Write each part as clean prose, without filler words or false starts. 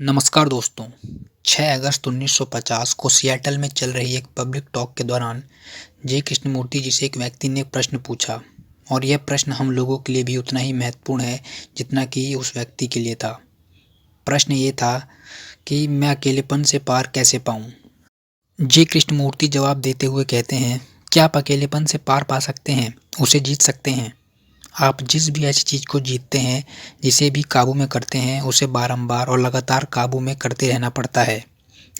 नमस्कार दोस्तों। 6 अगस्त 1950 को सिएटल में चल रही एक पब्लिक टॉक के दौरान जे कृष्णमूर्ति जी से एक व्यक्ति ने प्रश्न पूछा और यह प्रश्न हम लोगों के लिए भी उतना ही महत्वपूर्ण है जितना कि उस व्यक्ति के लिए था। प्रश्न ये था कि मैं अकेलेपन से पार कैसे पाऊँ? जे कृष्णमूर्ति जवाब देते हुए कहते हैं, क्या आप अकेलेपन से पार पा सकते हैं? उसे जीत सकते हैं? आप जिस भी ऐसी चीज़ को जीतते हैं, जिसे भी काबू में करते हैं, उसे बारंबार और लगातार काबू में करते रहना पड़ता है।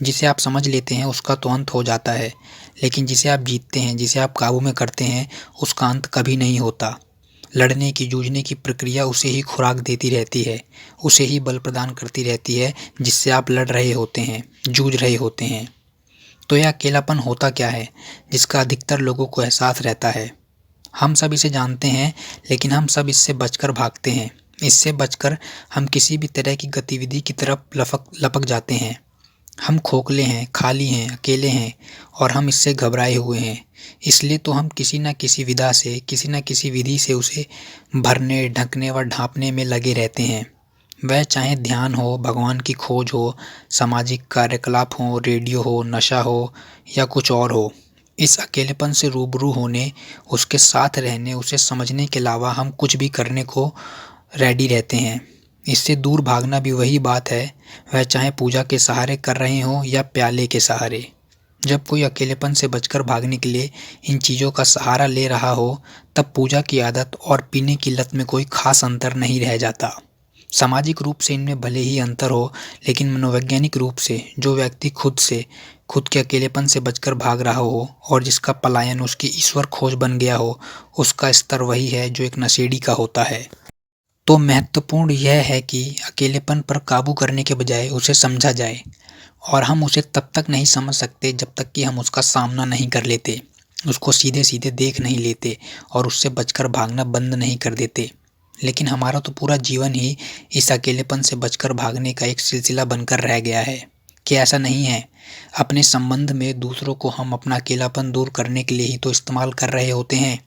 जिसे आप समझ लेते हैं उसका तो अंत हो जाता है, लेकिन जिसे आप जीतते हैं, जिसे आप काबू में करते हैं, उसका अंत कभी नहीं होता। लड़ने की, जूझने की प्रक्रिया उसे ही खुराक देती रहती है, उसे ही बल प्रदान करती रहती है जिससे आप लड़ रहे होते हैं, जूझ रहे होते हैं। तो यह अकेलापन होता क्या है, जिसका अधिकतर लोगों को एहसास रहता है? हम सब इसे जानते हैं, लेकिन हम सब इससे बचकर भागते हैं। इससे बचकर हम किसी भी तरह की गतिविधि की तरफ लपक जाते हैं। हम खोखले हैं, खाली हैं, अकेले हैं और हम इससे घबराए हुए हैं। इसलिए तो हम किसी न किसी विधा से, किसी न किसी विधि से उसे भरने, ढकने व ढाँपने में लगे रहते हैं। वह चाहे ध्यान हो, भगवान की खोज हो, सामाजिक कार्यकलाप हो, रेडियो हो, नशा हो या कुछ और हो। इस अकेलेपन से रूबरू होने, उसके साथ रहने, उसे समझने के अलावा हम कुछ भी करने को रेडी रहते हैं। इससे दूर भागना भी वही बात है, वह चाहे पूजा के सहारे कर रहे हों या प्याले के सहारे। जब कोई अकेलेपन से बचकर भागने के लिए इन चीज़ों का सहारा ले रहा हो, तब पूजा की आदत और पीने की लत में कोई खास अंतर नहीं रह जाता। सामाजिक रूप से इनमें भले ही अंतर हो, लेकिन मनोवैज्ञानिक रूप से जो व्यक्ति खुद के अकेलेपन से बचकर भाग रहा हो और जिसका पलायन उसकी ईश्वर खोज बन गया हो, उसका स्तर वही है जो एक नशेड़ी का होता है। तो महत्वपूर्ण यह है कि अकेलेपन पर काबू करने के बजाय उसे समझा जाए, और हम उसे तब तक नहीं समझ सकते जब तक कि हम उसका सामना नहीं कर लेते, उसको सीधे-सीधे देख नहीं लेते और उससे बचकर भागना बंद नहीं कर देते। लेकिन हमारा तो पूरा जीवन ही इस अकेलेपन से बचकर भागने का एक सिलसिला बनकर रह गया है। क्या ऐसा नहीं है? अपने संबंध में दूसरों को हम अपना अकेलापन दूर करने के लिए ही तो इस्तेमाल कर रहे होते हैं।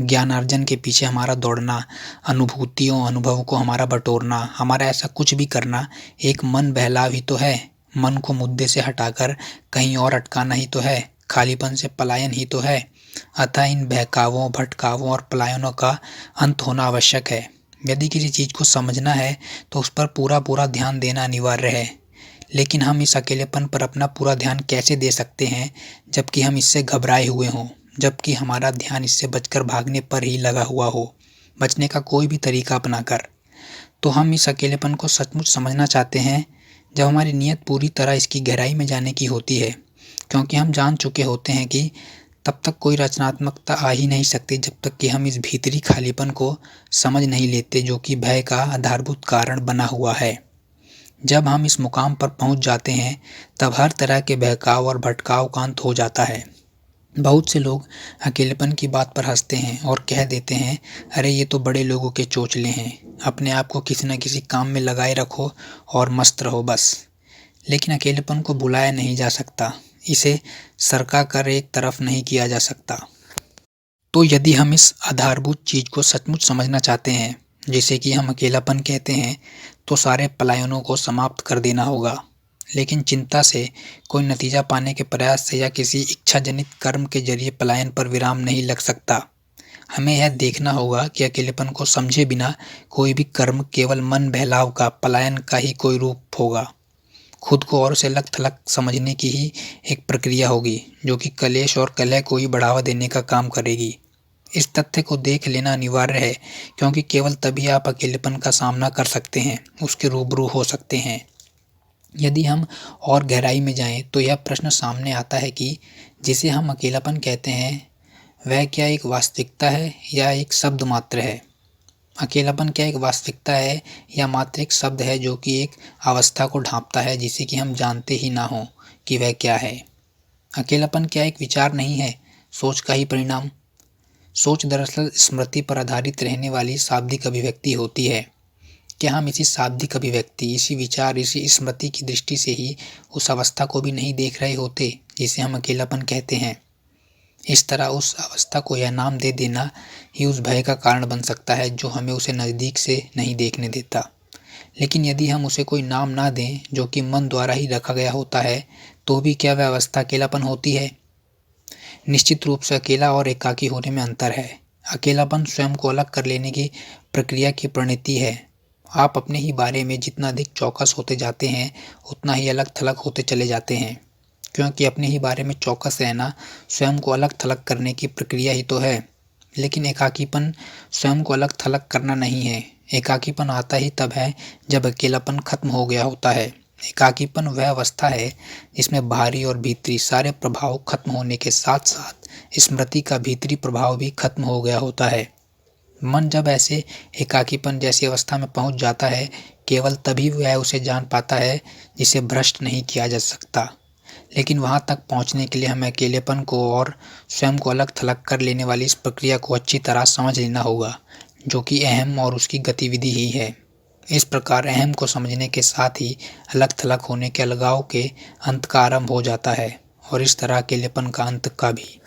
ज्ञानार्जन के पीछे हमारा दौड़ना, अनुभूतियों, अनुभवों को हमारा बटोरना, हमारा ऐसा कुछ भी करना एक मन बहलाव ही तो है। मन को मुद्दे से हटाकर कहीं और अटकाना ही तो है, खालीपन से पलायन ही तो है। अतः इन बहकावों, भटकावों और पलायनों का अंत होना आवश्यक है। यदि किसी चीज़ को समझना है तो उस पर पूरा ध्यान देना अनिवार्य है। लेकिन हम इस अकेलेपन पर अपना पूरा ध्यान कैसे दे सकते हैं जबकि हम इससे घबराए हुए हों, जबकि हमारा ध्यान इससे बचकर भागने पर ही लगा हुआ हो, बचने का कोई भी तरीका अपनाकर। तो हम इस अकेलेपन को सचमुच समझना चाहते हैं जब हमारी नीयत पूरी तरह इसकी गहराई में जाने की होती है, क्योंकि हम जान चुके होते हैं कि तब तक कोई रचनात्मकता आ ही नहीं सकती जब तक कि हम इस भीतरी खालीपन को समझ नहीं लेते जो कि भय का आधारभूत कारण बना हुआ है। जब हम इस मुकाम पर पहुंच जाते हैं, तब हर तरह के बहकाव और भटकाव का अंत हो जाता है। बहुत से लोग अकेलेपन की बात पर हंसते हैं और कह देते हैं, अरे ये तो बड़े लोगों के चोचले हैं, अपने आप को किसी न किसी काम में लगाए रखो और मस्त रहो बस। लेकिन अकेलेपन को भुलाया नहीं जा सकता, इसे सरका कर एक तरफ नहीं किया जा सकता। तो यदि हम इस आधारभूत चीज़ को सचमुच समझना चाहते हैं, जिसे कि हम अकेलापन कहते हैं, तो सारे पलायनों को समाप्त कर देना होगा। लेकिन चिंता से, कोई नतीजा पाने के प्रयास से या किसी इच्छाजनित कर्म के जरिए पलायन पर विराम नहीं लग सकता। हमें यह देखना होगा कि अकेलेपन को समझे बिना कोई भी कर्म केवल मन बहलाव का, पलायन का ही कोई रूप होगा। खुद को और से अलग-थलग समझने की ही एक प्रक्रिया होगी, जो कि कलेश और कलह को ही बढ़ावा देने का काम करेगी। इस तथ्य को देख लेना अनिवार्य है, क्योंकि केवल तभी आप अकेलेपन का सामना कर सकते हैं, उसके रूबरू हो सकते हैं। यदि हम और गहराई में जाएं तो यह प्रश्न सामने आता है कि जिसे हम अकेलापन कहते हैं, वह क्या एक वास्तविकता है या एक शब्द मात्र है? अकेलापन क्या एक वास्तविकता है या मात्र एक शब्द है जो कि एक अवस्था को ढांपता है जिसे कि हम जानते ही ना हो कि वह क्या है? अकेलापन क्या एक विचार नहीं है, सोच का ही परिणाम? सोच दरअसल स्मृति पर आधारित रहने वाली शाब्दिक अभिव्यक्ति होती है। क्या हम इसी शाब्दिक अभिव्यक्ति, इसी विचार, इसी स्मृति की दृष्टि से ही उस अवस्था को भी नहीं देख रहे होते जिसे हम अकेलापन कहते हैं? इस तरह उस अवस्था को यह नाम दे देना ही उस भय का कारण बन सकता है जो हमें उसे नज़दीक से नहीं देखने देता। लेकिन यदि हम उसे कोई नाम ना दें जो कि मन द्वारा ही रखा गया होता है, तो भी क्या वह अवस्था अकेलापन होती है? निश्चित रूप से अकेला और एकाकी होने में अंतर है। अकेलापन स्वयं को अलग कर लेने की प्रक्रिया की परिणति है। आप अपने ही बारे में जितना अधिक चौकस होते जाते हैं, उतना ही अलग-थलग होते चले जाते हैं, क्योंकि अपने ही बारे में चौकस रहना स्वयं को अलग-थलग करने की प्रक्रिया ही तो है। लेकिन एकाकीपन स्वयं को अलग-थलग करना नहीं है। एकाकीपन आता ही तब है जब अकेलापन खत्म हो गया होता है। एकाकीपन वह अवस्था है जिसमें बाहरी और भीतरी सारे प्रभाव खत्म होने के साथ-साथ स्मृति का भीतरी प्रभाव भी खत्म हो गया होता है। मन जब ऐसे एकाकीपन जैसी अवस्था में पहुंच जाता है, केवल तभी वह उसे जान पाता है जिसे भ्रष्ट नहीं किया जा सकता। लेकिन वहां तक पहुंचने के लिए हमें अकेलेपन को और स्वयं को अलग-थलग कर लेने वाली इस प्रक्रिया को अच्छी तरह समझ लेना होगा, जो कि अहम और उसकी गतिविधि ही है। इस प्रकार अहम को समझने के साथ ही अलग-थलग होने के अलगाव के अंत का आरंभ हो जाता है और इस तरह अकेलेपन का अंत का भी।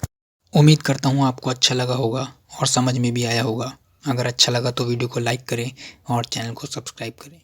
उम्मीद करता हूँ आपको अच्छा लगा होगा और समझ में भी आया होगा। अगर अच्छा लगा तो वीडियो को लाइक करें और चैनल को सब्सक्राइब करें।